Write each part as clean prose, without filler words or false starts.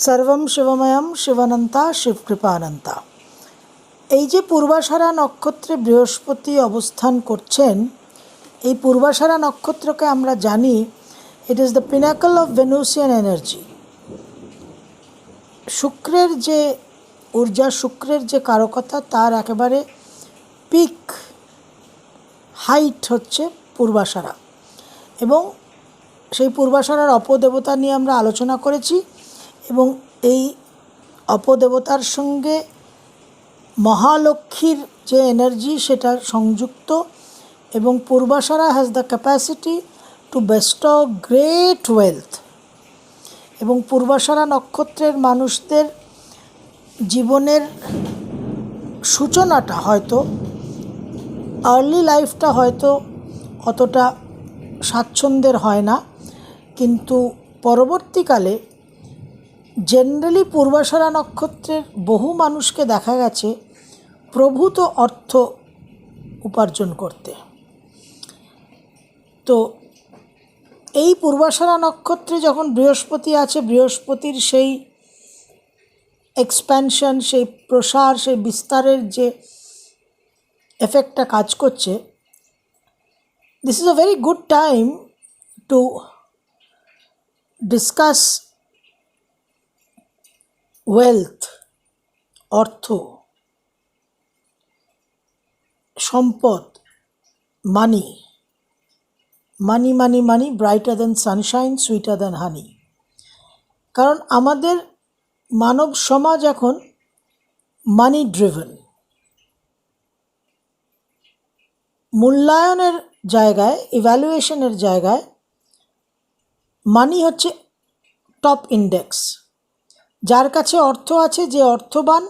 সর্বম শিবময়ম শিবানন্তা শিবকৃপানন্তা। এই যে পূর্বাষাঢ়া নক্ষত্রে বৃহস্পতি অবস্থান করছেন, এই পূর্বাষাঢ়া নক্ষত্রকে আমরা জানি it is the pinnacle of Venusian energy. শুক্রের যে ঊর্জা, শুক্রের যে কারকতা, তার একেবারে পিক হাইট হচ্ছে পূর্বাষাঢ়া। এবং সেই পূর্বাষাঢ়ার অপদেবতা নিয়ে আমরা আলোচনা করেছি এবং এই অপদেবতার সঙ্গে মহালক্ষ্মীর যে এনার্জি সেটা সংযুক্ত। এবং Purvashadha has the capacity to bestow great wealth. এবং পূর্বাষাঢ়া নক্ষত্রের মানুষদের জীবনের সূচনাটা হয়তো, আর্লি লাইফটা হয়তো অতটা স্বাচ্ছন্দ্যের হয় না, কিন্তু পরবর্তীকালে জেনারেলি পূর্বাষাঢ়া নক্ষত্রের বহু মানুষকে দেখা গেছে প্রভূত অর্থ উপার্জন করতে। তো এই পূর্বাষাঢ়া নক্ষত্রে যখন বৃহস্পতি আছে, বৃহস্পতির সেই এক্সপ্যানশন, সেই প্রসার, সেই বিস্তারের যে এফেক্টটা কাজ করছে, this is a very good time to discuss wealth, অর্থ, সম্পদ, money, money money money brighter than sunshine, sweeter than honey. কারণ আমাদের মানব সমাজ এখন মানি ড্রিভেন। মূল্যায়নের জায়গায়, ইভ্যালুয়েশনের জায়গায় মানি হচ্ছে টপ ইন্ডেক্স। যার কাছে অর্থ আছে, যে অর্থবান,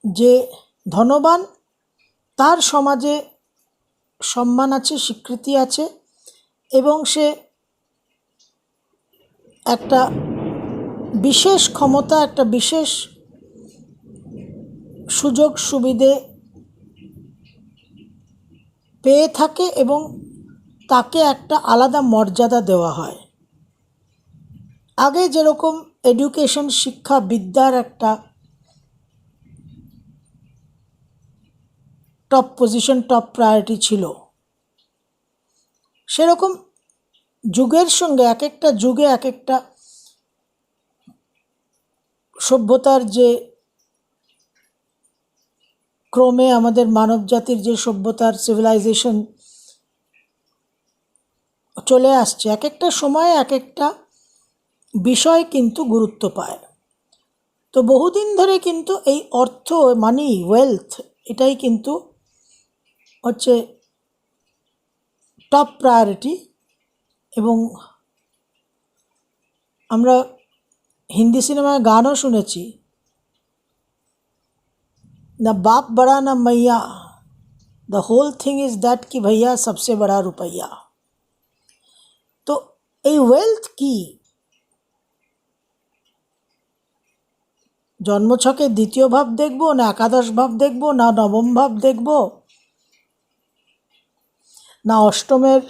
যে ধনবান, তার সমাজে সম্মান আছে, স্বীকৃতি আছে এবং সে একটা বিশেষ ক্ষমতা, একটা বিশেষ সুযোগ সুবিধে পেয়ে থাকে এবং তাকে একটা আলাদা মর্যাদা দেওয়া হয়। আগে যেরকম এডুকেশন, শিক্ষা, বিদ্যার একটা টপ পজিশন, টপ প্রায়োরিটি ছিল, সেরকম যুগের সঙ্গে, এক একটা যুগে এক একটা সভ্যতার যে ক্রমে আমাদের মানব জাতির যে সভ্যতার সিভিলাইজেশন চলে আসছে, এক একটা সময়ে এক একটা বিষয় কিন্তু গুরুত্ব পায়। তো বহুদিন ধরে কিন্তু এই অর্থ, মানি, ওয়েলথ, এটাই কিন্তু হচ্ছে টপ প্রায়োরিটি। এবং আমরা হিন্দি সিনেমায় গানও শুনেছি, না বাপ বড়া না মাইয়া, the whole thing is that কি ভাইয়া সবসে বড়া রুপইয়া। তো এই ওয়েলথ কি? জন্মছকে দ্বিতীয় ভাব দেখব, না একাদশ ভাব দেখব, না নবম ভাব দেখব, না অষ্টমের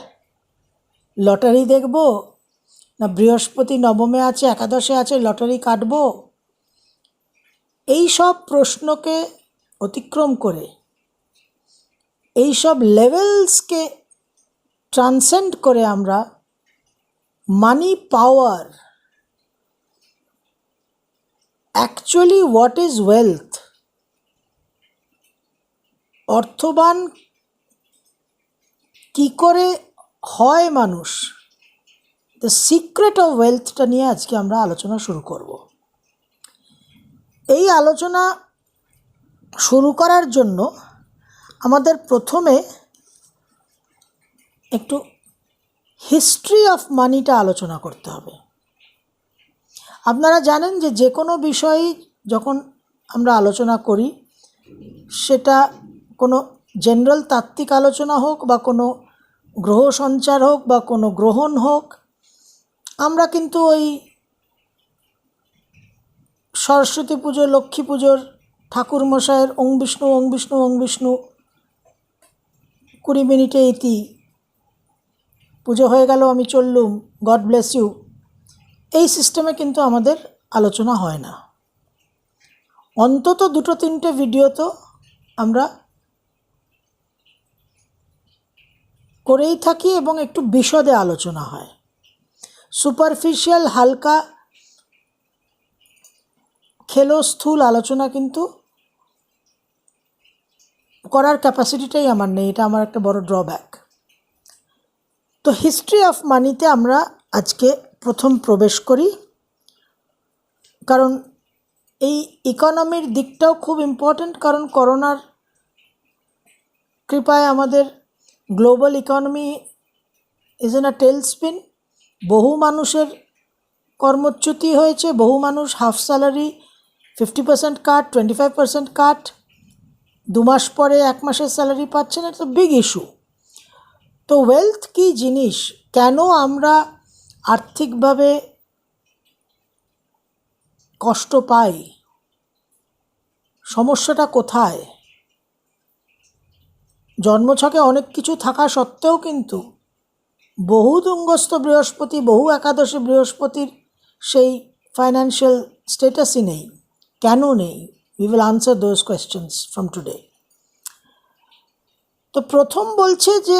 লটারি দেখব, না বৃহস্পতি নবমে আছে, একাদশে আছে, লটারি কাটব? এই সব প্রশ্নকে অতিক্রম করে, এই সব লেভেলসকে ট্রান্সেন্ড করে আমরা মানি পাওয়ার, অ্যাকচুয়ালি হোয়াট ইজ ওয়েলথ, অর্থবান কি করে হয় মানুষ, দ্য সিক্রেট অফ ওয়েলথটা নিয়ে আজকে আমরা আলোচনা শুরু করব। এই আলোচনা শুরু করার জন্য আমাদের প্রথমে একটু হিস্ট্রি অফ মানিটা আলোচনা করতে হবে। আপনারা জানেন যে যে কোনো বিষয়ই যখন আমরা আলোচনা করি, সেটা কোনো জেনারেল তাত্ত্বিক আলোচনা হোক বা কোনো গ্রহ সঞ্চার হোক বা কোনো গ্রহণ হোক, আমরা কিন্তু ওই সরস্বতী পুজো, লক্ষ্মী পুজোর ঠাকুরমশাইয়ের ওং বিষ্ণু ওং বিষ্ণু ওং বিষ্ণু 20 মিনিটে ইতি, পুজো হয়ে গেল, আমি চললুম, গড ব্লেস ইউ, এই সিস্টেমে কিন্তু আমাদের আলোচনা হয় না। অন্তত 2-3টে ভিডিও তো আমরা করেই থাকি এবং একটু বিশদে আলোচনা হয়। সুপারফিশিয়াল হালকা খেলোস্থূল আলোচনা কিন্তু করার ক্যাপাসিটিটাই আমার নেই, এটা আমার একটা বড় ড্রব্যাক। তো হিস্ট্রি অফ মানিতে আমরা আজকে প্রথম প্রবেশ করি, কারণ এই ইকোনমির দিকটাও খুব ইম্পর্ট্যান্ট। কারণ করোনার কৃপায় আমাদের global economy is in a tailspin. বহু মানুষের কর্মচ্যুতি হয়েছে, বহু মানুষ হাফ স্যালারি 50% কাট, 25% কাট, 2 মাস পরে 1 মাসের স্যালারি পাচ্ছেন। এটা তো বিগ ইস্যু। তো ওয়েলথ কী জিনিস, কেন আমরা আর্থিকভাবে কষ্ট পাই, সমস্যাটা কোথায়? জন্মছকে অনেক কিছু থাকা সত্ত্বেও কিন্তু বহু তুঙ্গস্থ বৃহস্পতি, বহু একাদশী বৃহস্পতির সেই ফাইন্যান্সিয়াল স্টেটাসই নেই। কেন নেই? We will answer those questions from today. তো প্রথম বলছে যে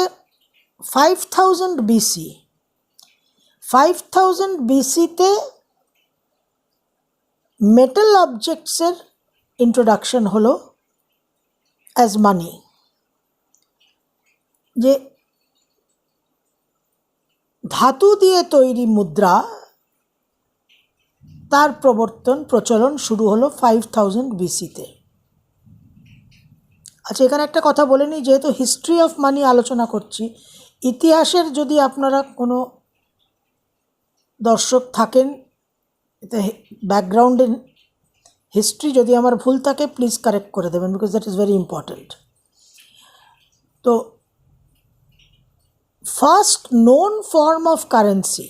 5000 BC, 5000 BC-তে মেটাল অবজেক্টসের ইন্ট্রোডাকশন হলো অ্যাজ মানি। যে ধাতু দিয়ে তৈরি মুদ্রা, তার প্রচলন শুরু হলো 5000 BC-তে। আচ্ছা, এখানে একটা কথা বলে নিই, যেহেতু হিস্ট্রি অফ মানি আলোচনা করছি, ইতিহাসের যদি আপনারা কোনো দর্শক থাকেন, এতে ব্যাকগ্রাউন্ডে হিস্ট্রি যদি আমার ভুল থাকে প্লিজ কারেক্ট করে দেবেন, because that is very important. তো first known form of currency,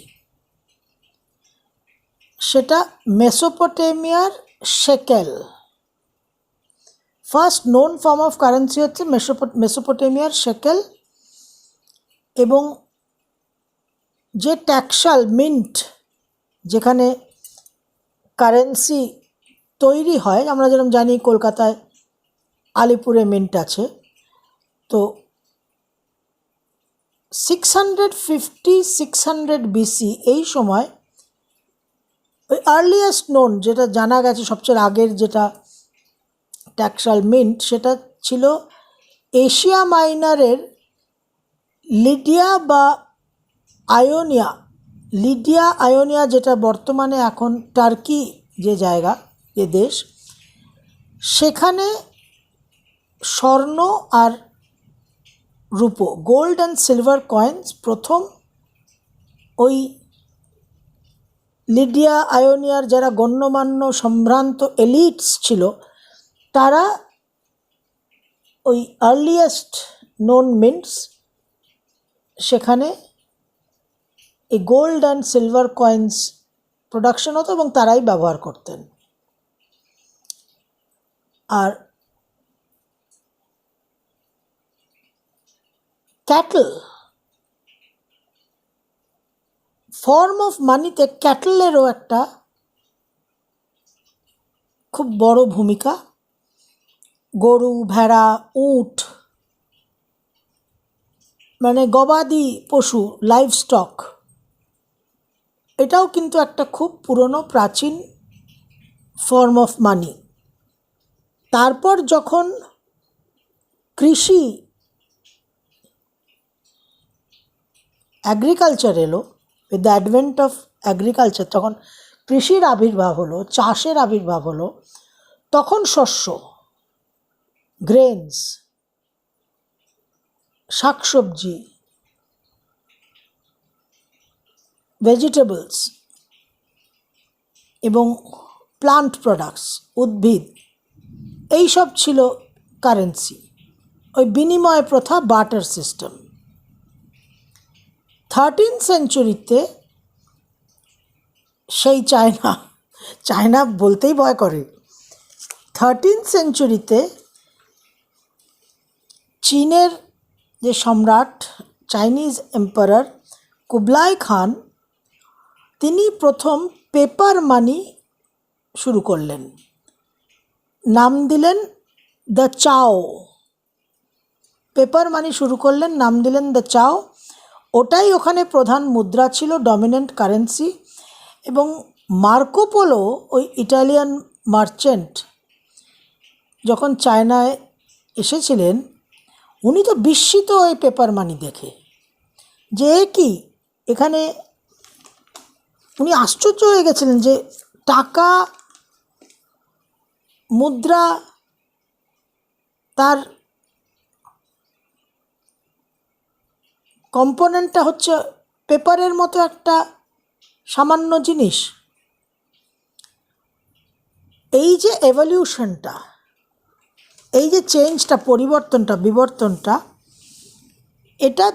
সেটা মেসোপটেমিয়ার shekel. First known form of currency হচ্ছে মেসোপটেমিয়ার শেকেল। এবং যে ট্যাক্সাল মিন্ট, যেখানে কারেন্সি তৈরি হয়, আমরা যেরকম জানি কলকাতায় আলিপুরে মিন্ট আছে, তো 650-600 BC এই সময় ওই আর্লিয়েস্ট নোন, যেটা জানা গেছে সবচেয়ে আগের যেটা ট্যাক্সাল মিন্ট, সেটা ছিল এশিয়া মাইনরের লিডিয়া বা আয়োনিয়া। লিডিয়া আয়োনিয়া, যেটা বর্তমানে এখন টার্কি যে জায়গা, যে দেশ, সেখানে স্বর্ণ আর রূপো, গোল্ড অ্যান্ড সিলভার কয়েন্স প্রথম ওই লিডিয়া আয়োনিয়ার যারা গণ্যমান্য সম্ভ্রান্ত এলিটস ছিল, তারা ওই আর্লিয়েস্ট নোন মিন্টস, সেখানে এই gold and silver coins production হতো এবং তারাই ব্যবহার করতেন। আর ক্যাটল, ফর্ম অফ মানিতে ক্যাটলেরও একটা খুব বড় ভূমিকা। গরু, ভেড়া, উট, মানে গবাদি পশু, লাইভ স্টক, এটাও কিন্তু একটা খুব পুরনো প্রাচীন ফর্ম অফ মানি। তারপর যখন কৃষি, অ্যাগ্রিকালচার এলো, with the advent of agriculture, তখন কৃষির আবির্ভাব হলো, চাষের আবির্ভাব হলো, তখন শস্য, গ্রেনস, শাকসবজি, ভেজিটেবলস এবং প্লান্ট প্রোডাক্টস, উদ্ভিদ, এইসব ছিল কারেন্সি। ওই বিনিময় প্রথা, বার্টার সিস্টেম। 13th সেঞ্চুরিতে সেই চায়না বলতেই ভয় করে, 13th সেঞ্চুরিতে চীনের যে সম্রাট, চাইনিজ এম্পারার কুবলাই খান, তিনি প্রথম পেপার মানি শুরু করলেন, নাম দিলেন দ্য চাও। পেপার মানি শুরু করলেন, নাম দিলেন দ্য চাও। ওটাই ওখানে প্রধান মুদ্রা ছিল, ডমিনেন্ট কারেন্সি। এবং মার্কো পোলো, ওই ইটালিয়ান মার্চেন্ট, যখন চায়নায় এসেছিলেন, উনি তো বিস্মিত ওই পেপার মানি দেখে, যে কি এখানে, উনি আশ্চর্য হয়ে গেছিলেন যে টাকা, মুদ্রা, তার কম্পোনেন্টটা হচ্ছে পেপারের মতো একটা সামান্য জিনিস। এই যে এভলিউশনটা, এই যে চেঞ্জটা, পরিবর্তনটা, বিবর্তনটা, এটা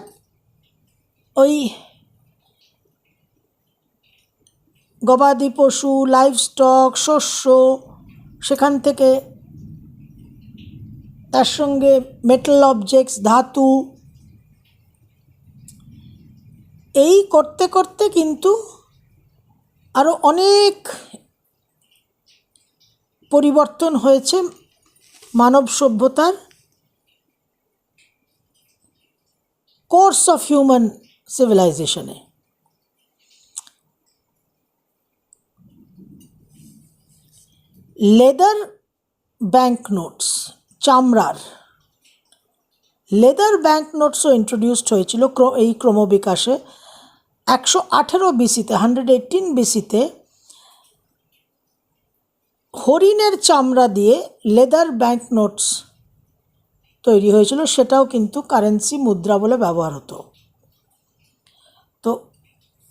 ওই গবাদি পশু, লাইভ স্টক, শস্য, সেখান থেকে তার সঙ্গে মেটাল অবজেক্টস, ধাতু, এই করতে করতে কিন্তু আরও অনেক পরিবর্তন হয়েছে মানব সভ্যতার, কোর্স অফ হিউম্যান সিভিলাইজেশনে। লেদার ব্যাঙ্ক নোটস, চামড়ার লেদার ব্যাঙ্ক নোটসও ইন্ট্রোডিউসড হয়েছিল এই ক্রমবিকাশে। 118 বিসিতে, 118 বিসিতে হরিণের চামড়া দিয়ে লেদার ব্যাঙ্ক নোটস তৈরি হয়েছিল, সেটাও কিন্তু কারেন্সি, মুদ্রা বলে ব্যবহার হতো। তো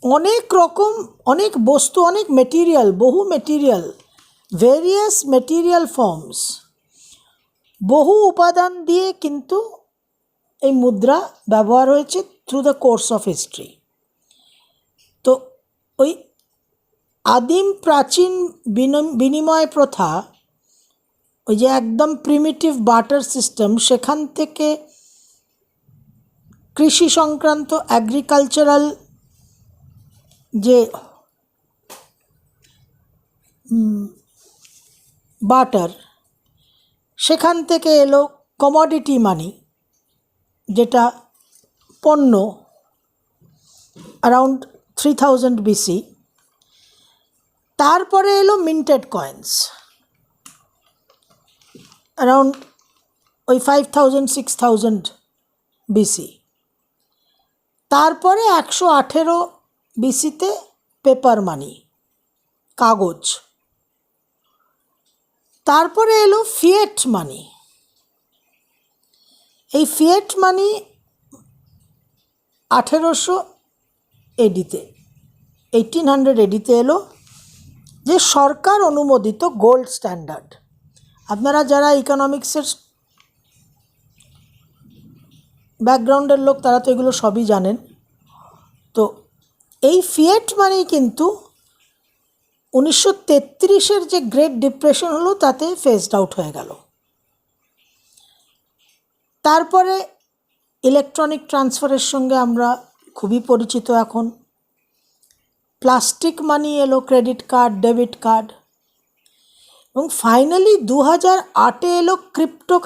অনেক রকম, অনেক বস্তু, অনেক মেটেরিয়াল, বহু মেটেরিয়াল, ভেরিয়াস মেটেরিয়াল ফর্মস, বহু উপাদান দিয়ে কিন্তু এই মুদ্রা ব্যবহার হয়েছে through the course of history. তো ওই আদিম প্রাচীন বিনিময় প্রথা, ওই যে একদম প্রিমিটিভ বার্টার সিস্টেম, সেখান থেকে কৃষি সংক্রান্ত অ্যাগ্রিকালচারাল যে বার্টার, সেখান থেকে এলো কমোডিটি মানি, যেটা পণ্য, অ্যারাউন্ড 3000 বিসি। তারপরে এলো মিন্টেড কয়েন্স, অ্যারাউন্ড ওই 5000 6000 বিসি। তারপরে 118 বিসিতে পেপার মানি, কাগজ। তারপরে এলো ফিয়েট মানি। এই ফিয়েট মানি 1800 এডিতে, 1800 এডিতে এলো, যে সরকার অনুমোদিত গোল্ড স্ট্যান্ডার্ড। আপনারা যারা ইকোনমিক্সের ব্যাকগ্রাউন্ডের লোক, তারা তো এগুলো সবই জানেন। তো এই ফিয়েট মানি কিন্তু 1933-এর যে গ্রেট ডিপ্রেশন হলো, তাতে ফেজড আউট হয়ে গেল। তারপরে ইলেকট্রনিক ট্রান্সফারের সঙ্গে আমরা খুবই পরিচিত এখন। প্লাস্টিক মানি এলো, ক্রেডিট কার্ড, ডেবিট কার্ড। এবং ফাইনালি 2008-এ এলো crypto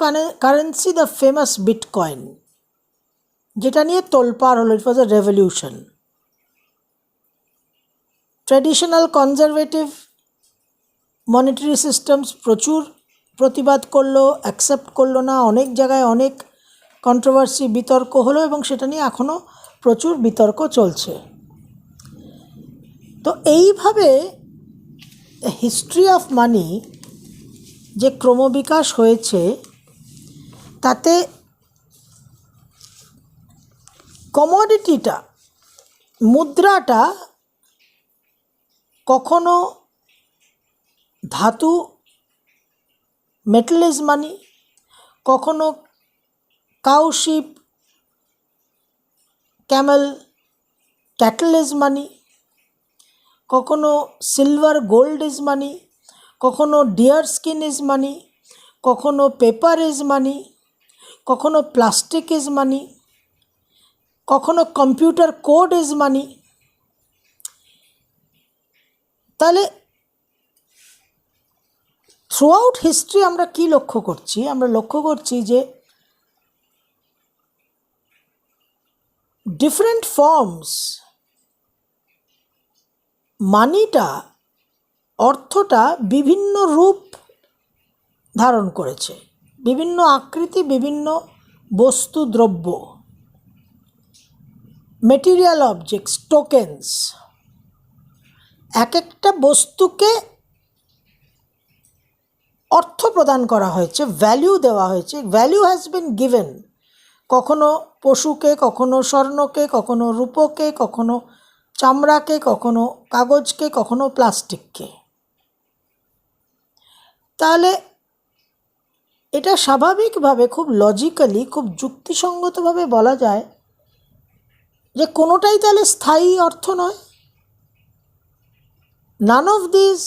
currency, the famous bitcoin, যেটা নিয়ে তোলপাড় হলো। It was a revolution. Traditional conservative monetary systems প্রচুর প্রতিবাদ করলো, অ্যাকসেপ্ট করলো না। অনেক জায়গায় অনেক কন্ট্রোভার্সি, বিতর্ক হলো, এবং সেটা নিয়ে এখনও প্রচুর বিতর্ক চলছে। তো এইভাবে হিস্ট্রি অফ মানি যে ক্রমবিকাশ হয়েছে, তাতে কমোডিটিটা, মুদ্রাটা কখনো ধাতু, মেটাল ইজ মানি, কখনো cow, sheep, camel, cattle is money, কখনো সিলভার, গোল্ড ইজ মানি, কখনো ডিয়ার স্কিন ইজ মানি, কখনো পেপার ইজ মানি, কখনো প্লাস্টিক ইজ মানি, কখনো কম্পিউটার কোড ইজ মানি। তাহলে থ্রু আউট হিস্ট্রি আমরা কি লক্ষ্য করছি? আমরা লক্ষ্য করছি যে ডিফারেন্ট ফর্মস, মানিটা, অর্থটা বিভিন্ন রূপ ধারণ করেছে, বিভিন্ন আকৃতি, বিভিন্ন বস্তু, দ্রব্য, মেটেরিয়াল অবজেক্টস, টোকেন্স। এক একটা বস্তুকে অর্থ প্রদান করা হয়েছে, ভ্যালু দেওয়া হয়েছে, ভ্যালু হ্যাজ বিন গিভেন। কখনো পশুকে, কখনো স্বর্ণকে, কখনো রূপোকে, কখনো চামড়াকে, কখনো কাগজকে, কখনো প্লাস্টিককে। তাহলে এটা স্বাভাবিকভাবে, খুব লজিক্যালি, খুব যুক্তিসঙ্গতভাবে বলা যায় যে কোনোটাই তাহলে স্থায়ী অর্থ নয়। None of this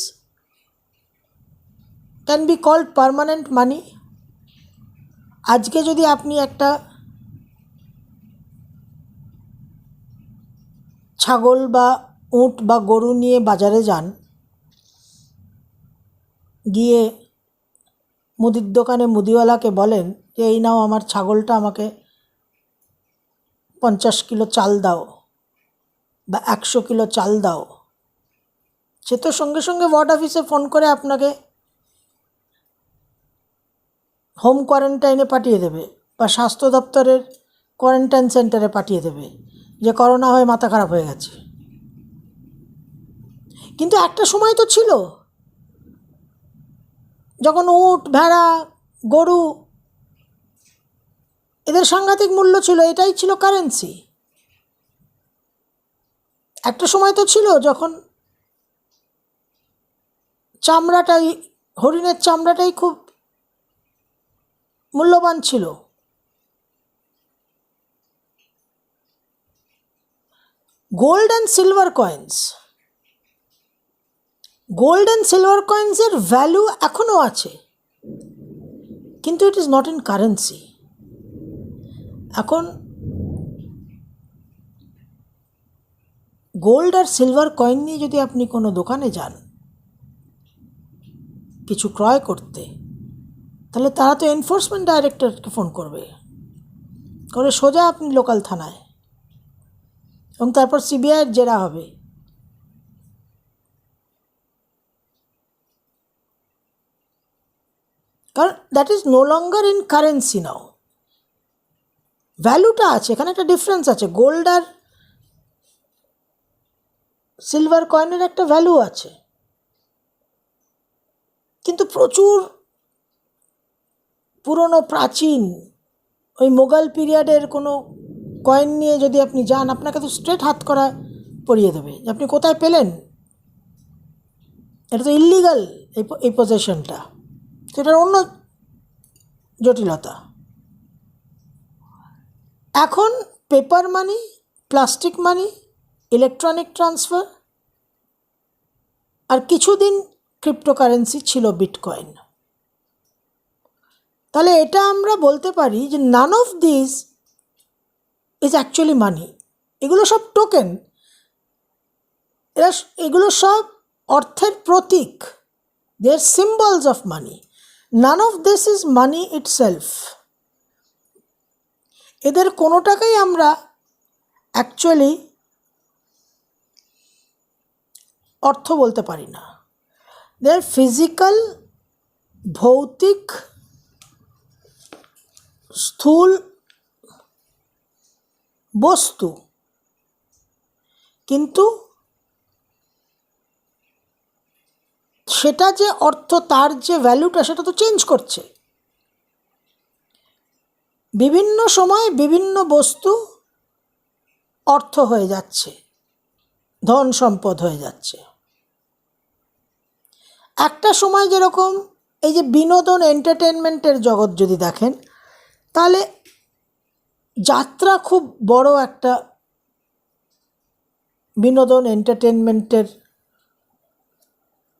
can be called permanent money. আজকে যদি আপনি একটা ছাগল বা উট বা গরু নিয়ে বাজারে যান, গিয়ে মুদির দোকানে মুদিওয়ালাকে বলেন যে এই নাও আমার ছাগলটা, আমাকে 50 কিলো চাল দাও বা 100 কিলো চাল দাও, সে তো সঙ্গে সঙ্গে ওয়ার্ড অফিসে ফোন করে আপনাকে হোম কোয়ারেন্টাইনে পাঠিয়ে দেবে বা স্বাস্থ্য দপ্তরের কোয়ারেন্টাইন সেন্টারে পাঠিয়ে দেবে যে করোনা হয়ে মাথা খারাপ হয়ে গেছে। কিন্তু একটা সময় তো ছিল যখন উট, ভেড়া, গরু, এদের সাংঘাতিক মূল্য ছিল, এটাই ছিল কারেন্সি। একটা সময় তো ছিল যখন চামড়াটাই, হরিণের চামড়াটাই খুব মূল্যবান ছিল। Gold and silver coins, gold and silver কয়েন্সের ভ্যালু এখনও আছে, কিন্তু it is not in currency. এখন গোল্ড আর সিলভার কয়েন নিয়ে যদি আপনি কোনো দোকানে যান কিছু ক্রয় করতে, তাহলে তারা তো এনফোর্সমেন্ট ডাইরেক্টরকে ফোন করবে, করে সোজা আপনি লোকাল থানায়, এবং তারপর সিবিআইয়ের জেরা হবে। কারণ that is no longer in currency now. ভ্যালুটা আছে, এখানে একটা ডিফারেন্স আছে। গোল্ড আর সিলভার কয়েনের একটা ভ্যালু আছে, কিন্তু প্রচুর পুরনো প্রাচীন ওই মোগল পিরিয়ডের কোনো কয়েন নিয়ে যদি আপনি যান, আপনাকে তো স্ট্রেট হাত করা পরিয়ে দেবে যে আপনি কোথায় পেলেন, এটা তো ইল্লিগাল এই পজেশনটা। সেটার অন্য জটিলতা। এখন পেপার মানি, প্লাস্টিক মানি, ইলেকট্রনিক ট্রান্সফার, আর কিছুদিন ক্রিপ্টোকারেন্সি ছিল বিটকয়েন। তাহলে এটা আমরা বলতে পারি যে none of this is actually money. এগুলো সব টোকেন, এগুলো সব অর্থের প্রতীক, they are symbols of money. None of this is money itself. এদের কোনোটাকেই আমরা অ্যাকচুয়ালি অর্থ বলতে পারি না। দে আর ফিজিক্যাল, ভৌতিক, স্থূল বস্তু, কিন্তু সেটা যে অর্থ, তার যে ভ্যালুটা, সেটা তো চেঞ্জ করছে। বিভিন্ন সময় বিভিন্ন বস্তু অর্থ হয়ে যাচ্ছে, ধন সম্পদ হয়ে যাচ্ছে। একটা সময় যেরকম এই যে বিনোদন, এন্টারটেনমেন্টের জগৎ যদি দেখেন, তাহলে যাত্রা খুব বড় একটা বিনোদন, এন্টারটেনমেন্টের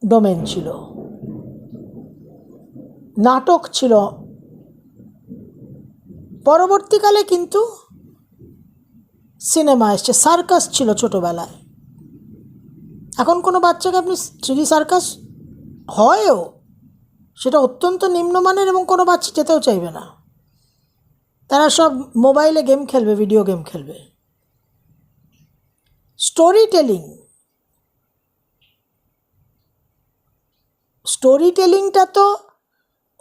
ডোমেন ছিল। নাটক ছিল। পরবর্তীকালে কিন্তু সিনেমা এসছে, সার্কাস ছিল ছোটোবেলায়, এখন কোনো বাচ্চাকে আপনি থ্রিডি সার্কাস হয়ও, সেটা অত্যন্ত নিম্নমানের এবং কোনো বাচ্চা যেতেও চাইবে না। তারা সব মোবাইলে গেম খেলবে, ভিডিও গেম খেলবে। স্টোরি টেলিংটা তো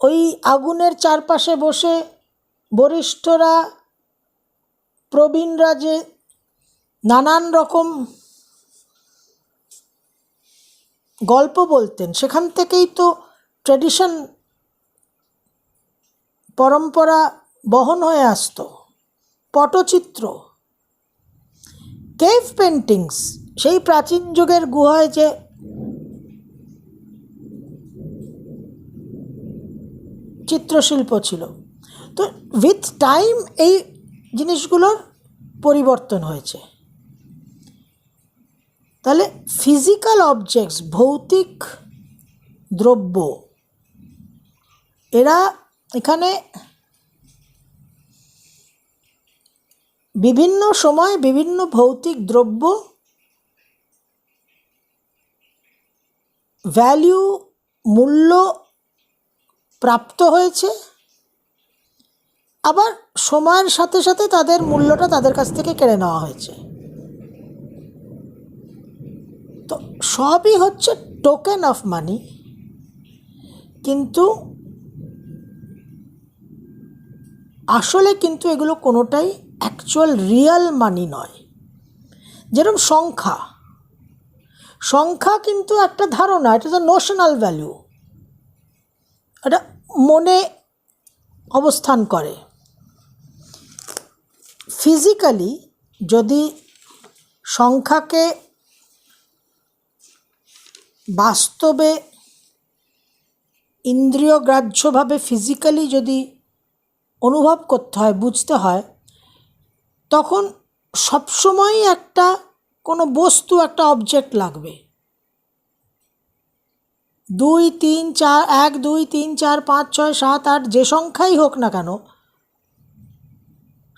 ওই আগুনের চারপাশে বসে বরিষ্ঠরা, প্রবীণরা যে নানান রকম গল্প বলতেন, সেখান থেকেই তো ট্র্যাডিশন, পরম্পরা বহন হয়ে আসতো। পটচিত্র, কেভ পেন্টিংস, সেই প্রাচীন যুগের গুহায় যে চিত্রশিল্প ছিল, তো উইথ টাইম এই জিনিসগুলোর পরিবর্তন হয়েছে। তাহলে ফিজিক্যাল অবজেক্টস, ভৌতিক দ্রব্য, এরা এখানে বিভিন্ন সময় বিভিন্ন ভৌতিক দ্রব্য ভ্যালু, মূল্য প্রাপ্ত হয়েছে, আবার সময়ের সাথে সাথে তাদের মূল্যটা তাদের কাছ থেকে কেড়ে নেওয়া হয়েছে। তো সবই হচ্ছে টোকেন অফ মানি, কিন্তু আসলে কিন্তু এগুলো কোনোটাই অ্যাকচুয়াল রিয়েল মানি নয়। যেরকম সংখ্যা কিন্তু একটা ধারণা, এটা তো নোশনাল ভ্যালু, এটা মনে অবস্থান করে। ফিজিক্যালি যদি সংখ্যাকে বাস্তবে ইন্দ্রিয়গ্রাহ্যভাবে ফিজিক্যালি যদি অনুভব করতে হয়, বুঝতে হয়, তখন সবসময়ই একটা কোনো বস্তু, একটা অবজেক্ট লাগবে। 2, 3, 4, 1, 2, 3, 4, 5, 6, 7, 8 যে সংখ্যাই হোক না কেন,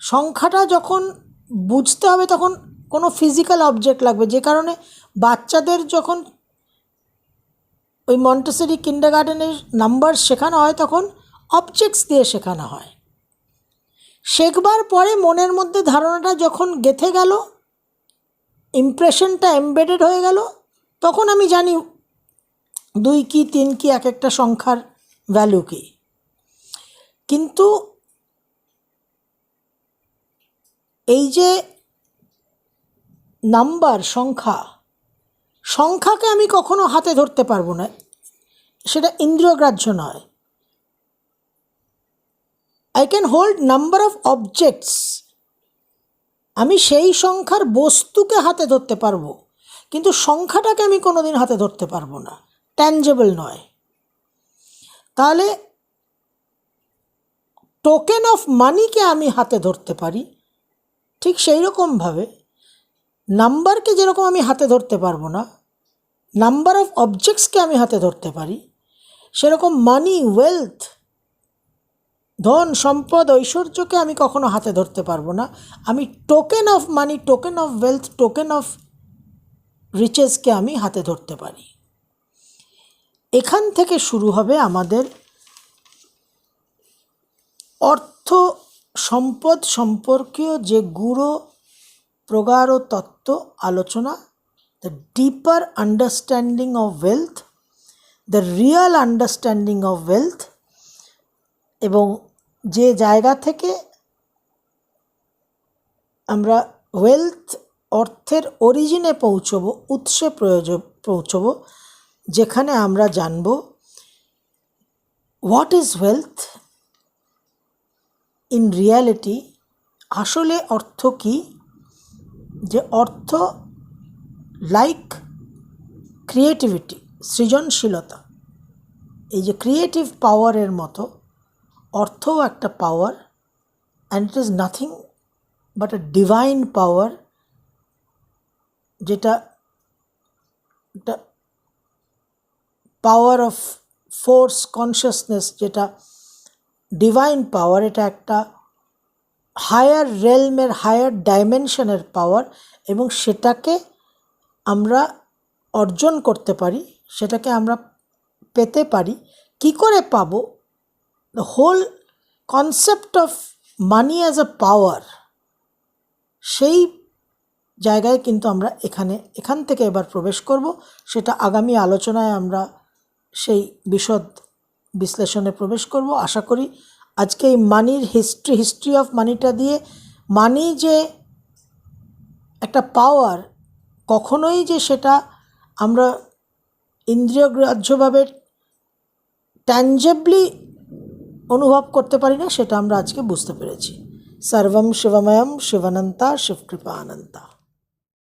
সংখ্যাটা যখন বুঝতে হবে তখন কোনো ফিজিক্যাল অবজেক্ট লাগবে। যে কারণে বাচ্চাদের যখন ওই মন্টেসরি কিন্ডারগার্টেনের নাম্বার শেখানো হয়, তখন অবজেক্টস দিয়ে শেখানো হয়। শেখবার পরে মনের মধ্যে ধারণাটা যখন গেঁথে গেল, ইমপ্রেশনটা এমবেডেড হয়ে গেল, তখন আমি জানি 2 কি 3 কি এক একটা সংখ্যার ভ্যালু কী। কিন্তু এই যে নাম্বার, সংখ্যাকে আমি কখনো হাতে ধরতে পারবো না, সেটা ইন্দ্রিয়গ্রাহ্য নয়। I can hold number of objects, আমি সেই সংখ্যার বস্তুকে হাতে ধরতে পারবো, কিন্তু সংখ্যাটাকে আমি কোনোদিন হাতে ধরতে পারবো না, ট্যাঞ্জেবল নয়। তাহলে টোকেন অফ মানিকে আমি হাতে ধরতে পারি, ঠিক সেই রকমভাবে নাম্বারকে যেরকম আমি হাতে ধরতে পারবো না, নাম্বার অফ অবজেক্টসকে আমি হাতে ধরতে পারি, সেরকম মানি, ওয়েলথ, ধন সম্পদ, ঐশ্বর্যকে আমি কখনো হাতে ধরতে পারবো না। আমি token of money, token of wealth, token of রিচেসকে আমি হাতে ধরতে পারি। এখান থেকে শুরু হবে আমাদের অর্থ সম্পদ সম্পর্কীয় যে গূঢ় প্রগাঢ় তত্ত্ব আলোচনা, the deeper understanding of wealth, the real understanding of wealth, এবং যে জায়গা থেকে আমরা ওয়েলথ, অর্থের অরিজিনে পৌঁছবো, উৎসে পৌঁছবো, যেখানে আমরা জানব what is wealth in reality, আসলে অর্থ কী। যে অর্থ লাইক ক্রিয়েটিভিটি, সৃজনশীলতা, এই যে ক্রিয়েটিভ পাওয়ারের মতো অর্থও একটা power, and it is nothing but a divine power, যেটা একটা পাওয়ার অফ ফোর্স কনসিয়াসনেস, যেটা ডিভাইন পাওয়ার, এটা একটা হায়ার রেলমের, হায়ার ডাইমেনশনের পাওয়ার, এবং সেটাকে আমরা অর্জন করতে পারি, সেটাকে আমরা পেতে পারি, কি করে পাবো, the whole concept of money as a power, সেই জায়গায় কিন্তু আমরা এখান থেকে এবার প্রবেশ করব। সেটা আগামী আলোচনায় আমরা সেই বিশদ বিশ্লেষণে প্রবেশ করব। আশা করি আজকে এই মানির হিস্ট্রি অফ মানিটা দিয়ে, মানি যে একটা পাওয়ার, কখনোই যে সেটা আমরা ইন্দ্রিয়গ্রাহ্যভাবে ট্যাঞ্জেবলি অনুভব করতে পারি না, সেটা আমরা আজকে বুঝতে পেরেছি। সর্বম শিবময়ম শিবানন্তা শিবকৃপা অনন্তা।